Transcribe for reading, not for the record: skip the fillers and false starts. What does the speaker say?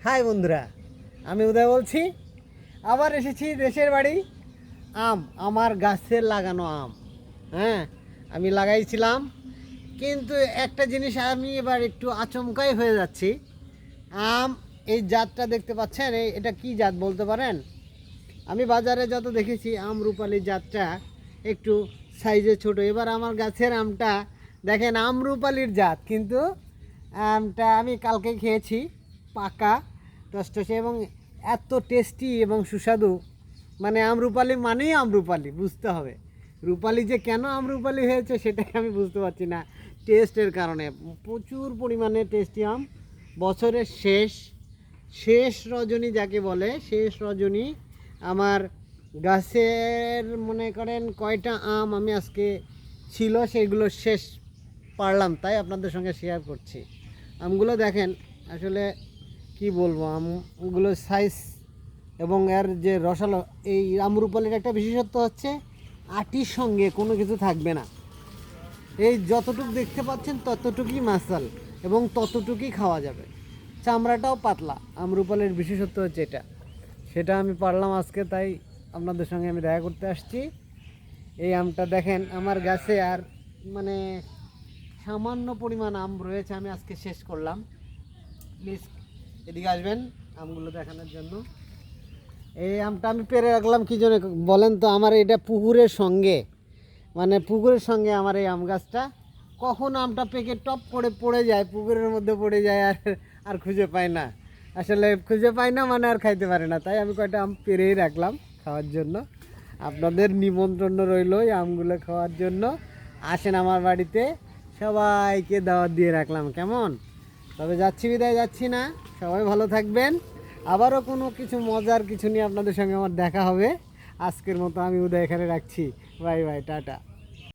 High বন্ধুরা, আমি উদয় বলছি। আবার এসেছি দেশের বাড়ি। আমার গাছের লাগানো আম। হ্যাঁ, আমি লাগাইছিলাম, কিন্তু একটা জিনিস আমি এবার একটু আচমকাই হয়ে যাচ্ছি। আম, এই জাতটা দেখতে পাচ্ছেন, এটা কি জাত বলতে পারেন? আমি বাজারে যত দেখেছি আমরুপালি জাতটা একটু সাইজে ছোট। এবার আমার গাছের আমটা দেখেন আমরুপালির জাত, কিন্তু আমটা আমি কালকে খেয়েছি, পাকা টসটসে এবং এত টেস্টি এবং সুস্বাদু। মানে আমরুপালি মানেই আমরুপালি, বুঝতে হবে। রূপালি যে কেন আমরুপালি হয়েছে সেটাই আমি বুঝতে পারছি না। টেস্টের কারণে প্রচুর পরিমাণে টেস্টি আম। বছরের শেষ শেষ রজনী যাকে বলে, শেষ রজনী আমার গাছের মনে করেন কয়টা আম আমি আজকে ছিল সেগুলো শেষ পারলাম, তাই আপনাদের সঙ্গে শেয়ার করছি। আমগুলো দেখেন, আসলে কি বলবো, আমগুলো সাইজ এবং এর যে রসালো। এই আমরুপালির একটা বিশেষত্ব হচ্ছে আটির সঙ্গে কোনো কিছু থাকবে না। এই যতটুকু দেখতে পাচ্ছেন ততটুকুই মাসাল এবং ততটুকুই খাওয়া যাবে। চামড়াটাও পাতলা। আমরুপালির বিশেষত্ব হচ্ছে এটা। সেটা আমি পারলাম আজকে, তাই আপনাদের সঙ্গে আমি দেখা করতে আসছি। এই আমটা দেখেন আমার গাছে আর মানে সামান্য পরিমাণ আম রয়েছে, আমি আজকে শেষ করলাম। প্লিজ এদিকে আসবেন আমগুলো দেখানোর জন্য। এই আমটা আমি পেরে রাখলাম কি জন্য বলেন তো? আমার এটা পুকুরের সঙ্গে, মানে পুকুরের সঙ্গে আমার এই আম গাছটা। কখন আমটা পেকে টপ করে পড়ে যায়, পুকুরের মধ্যে পড়ে যায়, আর আর খুঁজে পাই না। আসলে খুঁজে পাই না মানে আর খাইতে পারে না, তাই আমি কয়টা আম পেরেই রাখলাম খাওয়ার জন্য। আপনাদের নিমন্ত্রণ রইল এই আমগুলো খাওয়ার জন্য। আসেন আমার বাড়িতে, সবাইকে দাওয়াত দিয়ে রাখলাম, কেমন? তবে যাচ্ছি, বিদায় যাচ্ছি না। সবাই ভালো থাকবেন। আবারও কোনো কিছু মজার কিছু নিয়ে আপনাদের সঙ্গে আমার দেখা হবে। আজকের মতো আমি উদয় এখানে রাখছি। Bye bye, tata.